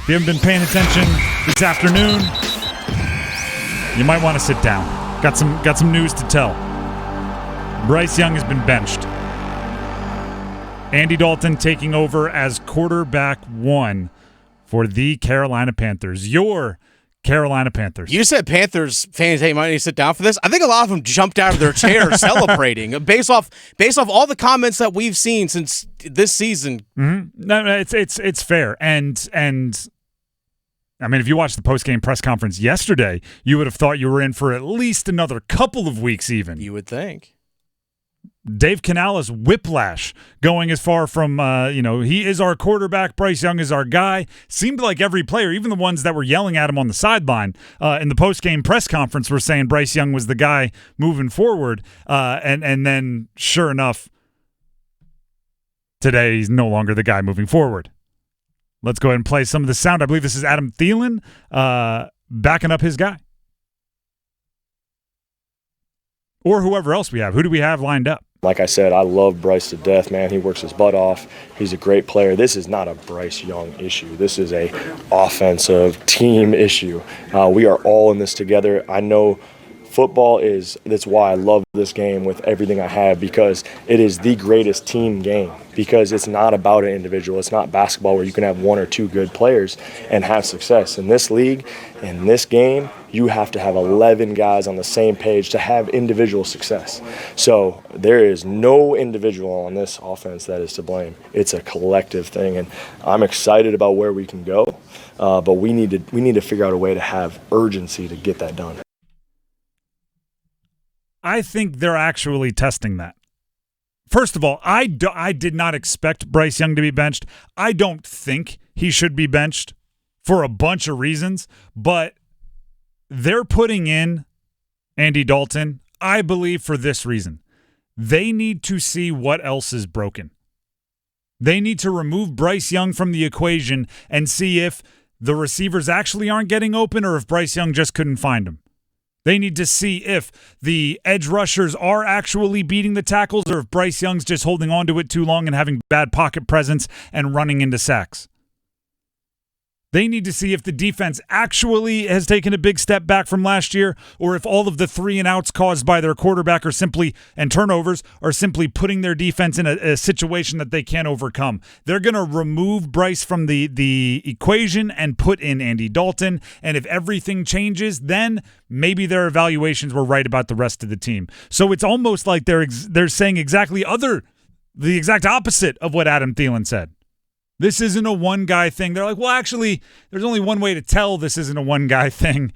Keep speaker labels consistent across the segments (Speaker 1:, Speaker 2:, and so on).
Speaker 1: If you haven't been paying attention this afternoon, you might want to sit down. Got some news to tell. Bryce Young has been benched. Andy Dalton taking over as quarterback one for the Carolina Panthers. Your Carolina Panthers.
Speaker 2: You said Panthers fans, hey, might need to sit down for this. I think a lot of them jumped out of their chairs celebrating based off all the comments that we've seen since this season.
Speaker 1: Mm-hmm. No, it's fair. And I mean, if you watched the post-game press conference yesterday, you would have thought you were in for at least another couple of weeks even.
Speaker 2: You would think.
Speaker 1: Dave Canales whiplash going as far from, he is our quarterback. Bryce Young is our guy. Seemed like every player, even the ones that were yelling at him on the sideline in the post-game press conference were saying Bryce Young was the guy moving forward. And then, sure enough, today he's no longer the guy moving forward. Let's go ahead and play some of the sound. I believe this is Adam Thielen backing up his guy. Or whoever else we have. Who do we have lined up?
Speaker 3: Like I said, I love Bryce to death, man. He works his butt off. He's a great player. This is not a Bryce Young issue. This is a offensive team issue. We are all in this together. I know football that's why I love this game with everything I have, because it is the greatest team game, because it's not about an individual. It's not basketball where you can have one or two good players and have success. In this league, in this game, you have to have 11 guys on the same page to have individual success. So there is no individual on this offense that is to blame. It's a collective thing, and I'm excited about where we can go, but we need to figure out a way to have urgency to get that done.
Speaker 1: I think they're actually testing that. First of all, I did not expect Bryce Young to be benched. I don't think he should be benched for a bunch of reasons, but they're putting in Andy Dalton, I believe, for this reason. They need to see what else is broken. They need to remove Bryce Young from the equation and see if the receivers actually aren't getting open or if Bryce Young just couldn't find them. They need to see if the edge rushers are actually beating the tackles or if Bryce Young's just holding on to it too long and having bad pocket presence and running into sacks. They need to see if the defense actually has taken a big step back from last year, or if all of the 3-and-outs caused by their quarterback and turnovers are simply putting their defense in a situation that they can't overcome. They're going to remove Bryce from the equation and put in Andy Dalton, and if everything changes, then maybe their evaluations were right about the rest of the team. So it's almost like they're saying the exact opposite of what Adam Thielen said. This isn't a one-guy thing. They're like, well, actually, there's only one way to tell this isn't a one-guy thing,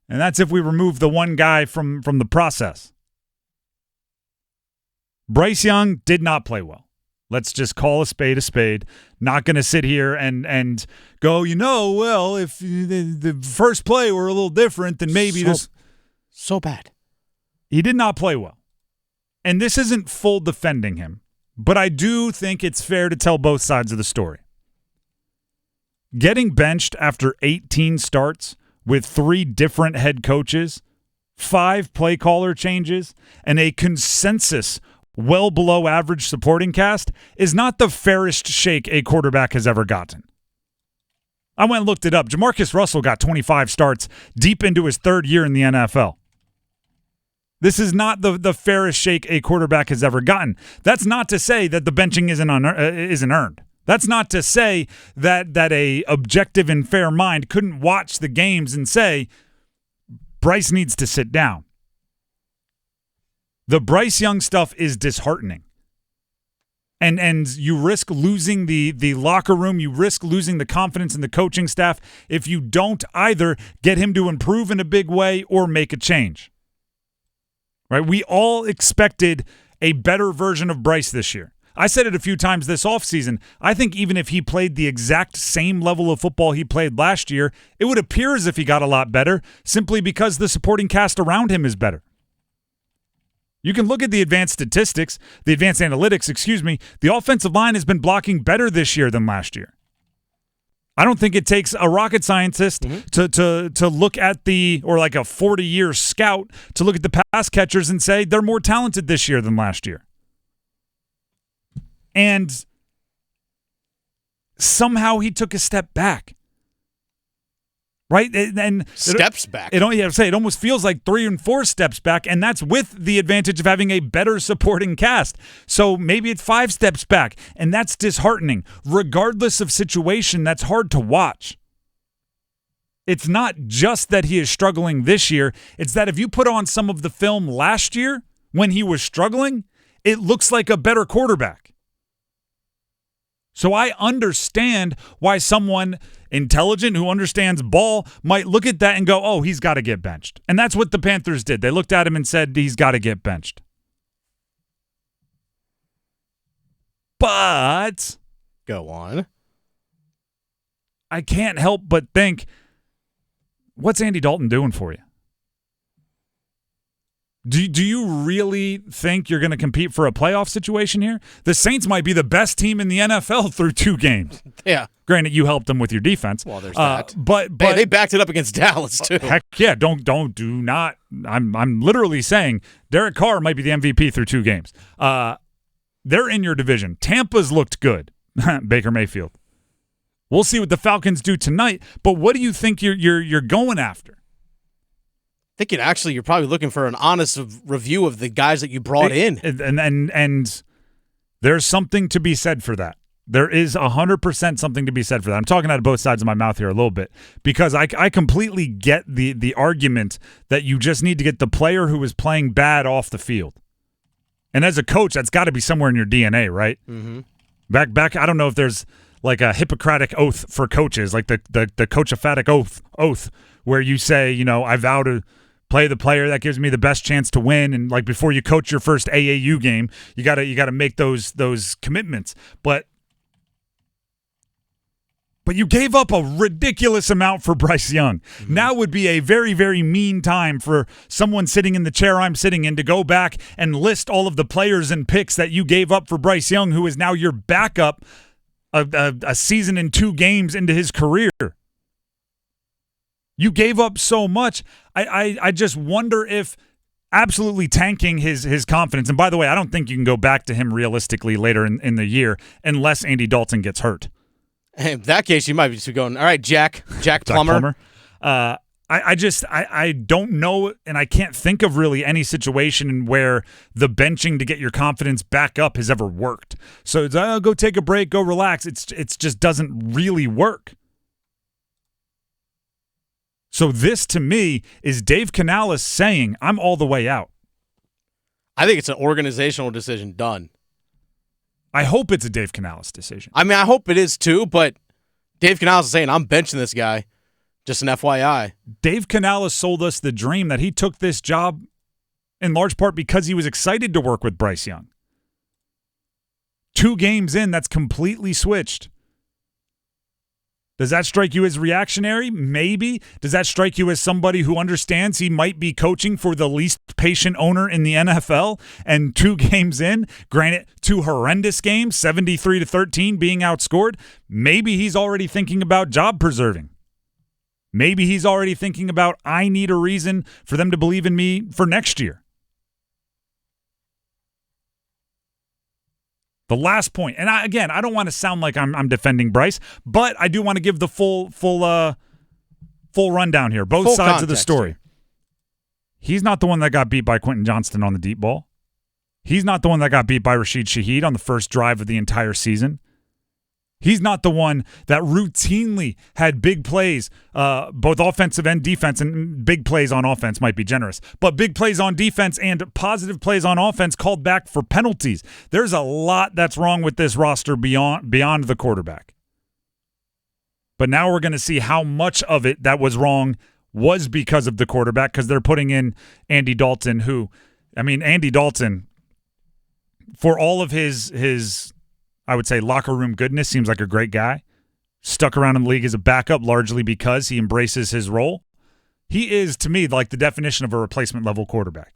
Speaker 1: and that's if we remove the one guy from the process. Bryce Young did not play well. Let's just call a spade a spade. Not going to sit here and go, well, if the first play were a little different, then maybe this.
Speaker 2: So bad.
Speaker 1: He did not play well. And this isn't full defending him, but I do think it's fair to tell both sides of the story. Getting benched after 18 starts with 3 different head coaches, 5 play caller changes, and a consensus well below average supporting cast is not the fairest shake a quarterback has ever gotten. I went and looked it up. Jamarcus Russell got 25 starts deep into his 3rd year in the NFL. This is not the fairest shake a quarterback has ever gotten. That's not to say that the benching isn't earned. That's not to say that a objective and fair mind couldn't watch the games and say, Bryce needs to sit down. The Bryce Young stuff is disheartening. And you risk losing the locker room. You risk losing the confidence in the coaching staff if you don't either get him to improve in a big way or make a change. Right? We all expected a better version of Bryce this year. I said it a few times this offseason. I think even if he played the exact same level of football he played last year, it would appear as if he got a lot better simply because the supporting cast around him is better. You can look at the advanced statistics, the advanced analytics, The offensive line has been blocking better this year than last year. I don't think it takes a rocket scientist to look at or like a 40-year scout to look at the pass catchers and say they're more talented this year than last year. And somehow he took a step back. right? And
Speaker 2: steps back.
Speaker 1: It almost feels like 3 and 4 steps back, and that's with the advantage of having a better supporting cast. So maybe it's 5 steps back, and that's disheartening. Regardless of situation, that's hard to watch. It's not just that he is struggling this year. It's that if you put on some of the film last year when he was struggling, it looks like a better quarterback. So I understand why someone intelligent who understands ball might look at that and go, oh, he's got to get benched. And that's what the Panthers did. They looked at him and said, he's got to get benched. But
Speaker 2: go on.
Speaker 1: I can't help but think, what's Andy Dalton doing for you? Do you really think you're going to compete for a playoff situation here? The Saints might be the best team in the NFL through 2 games.
Speaker 2: Yeah.
Speaker 1: Granted, you helped them with your defense.
Speaker 2: Well, there's that.
Speaker 1: But
Speaker 2: hey, they backed it up against Dallas too.
Speaker 1: Heck yeah! Do not. I'm literally saying Derek Carr might be the MVP through 2 games. They're in your division. Tampa's looked good. Baker Mayfield. We'll see what the Falcons do tonight. But what do you think you're going after?
Speaker 2: Thinking actually you're probably looking for an honest review of the guys that you brought in.
Speaker 1: And there's something to be said for that. There is 100% something to be said for that. I'm talking out of both sides of my mouth here a little bit because I completely get the argument that you just need to get the player who is playing bad off the field. And as a coach, that's got to be somewhere in your DNA, right?
Speaker 2: Mm-hmm.
Speaker 1: Back. I don't know if there's like a Hippocratic oath for coaches, like the coach-ophatic oath where you say, I vow to play the player that gives me the best chance to win, and like before you coach your first AAU game, you gotta make those commitments. But you gave up a ridiculous amount for Bryce Young. Mm-hmm. Now would be a very, very mean time for someone sitting in the chair I'm sitting in to go back and list all of the players and picks that you gave up for Bryce Young, who is now your backup a season and 2 games into his career. You gave up so much. I just wonder if absolutely tanking his confidence. And by the way, I don't think you can go back to him realistically later in the year unless Andy Dalton gets hurt.
Speaker 2: In that case, you might be just going, all right, Jack Plummer.
Speaker 1: I don't know, and I can't think of really any situation where the benching to get your confidence back up has ever worked. So it's, go take a break, go relax. It's just doesn't really work. So this, to me, is Dave Canales saying, I'm all the way out.
Speaker 2: I think it's an organizational decision done.
Speaker 1: I hope it's a Dave Canales decision.
Speaker 2: I mean, I hope it is too, but Dave Canales is saying, I'm benching this guy. Just an FYI.
Speaker 1: Dave Canales sold us the dream that he took this job in large part because he was excited to work with Bryce Young. 2 games in, that's completely switched. Does that strike you as reactionary? Maybe. Does that strike you as somebody who understands he might be coaching for the least patient owner in the NFL? And 2 games in, granted, 2 horrendous games, 73-13 being outscored, maybe he's already thinking about job preserving. Maybe he's already thinking about, I need a reason for them to believe in me for next year. The last point, and I don't want to sound like I'm defending Bryce, but I do want to give the full rundown here, both sides of the story. Here. He's not the one that got beat by Quentin Johnston on the deep ball. He's not the one that got beat by Rashid Shaheed on the first drive of the entire season. He's not the one that routinely had big plays, both offensive and defense, and big plays on offense might be generous, but big plays on defense and positive plays on offense called back for penalties. There's a lot that's wrong with this roster beyond the quarterback. But now we're going to see how much of it that was wrong was because of the quarterback, because they're putting in Andy Dalton, Andy Dalton, for all of his I would say locker room goodness, seems like a great guy. Stuck around in the league as a backup largely because he embraces his role. He is, to me, like the definition of a replacement level quarterback.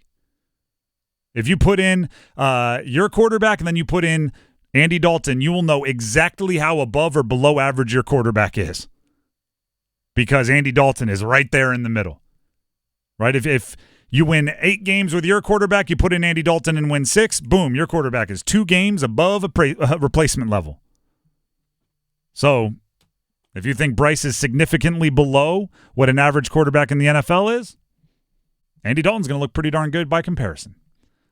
Speaker 1: If you put in your quarterback and then you put in Andy Dalton, you will know exactly how above or below average your quarterback is. Because Andy Dalton is right there in the middle. Right? If you win 8 games with your quarterback, you put in Andy Dalton and win 6, boom, your quarterback is 2 games above a replacement level. So If you think Bryce is significantly below what an average quarterback in the NFL is, Andy Dalton's going to look pretty darn good by comparison.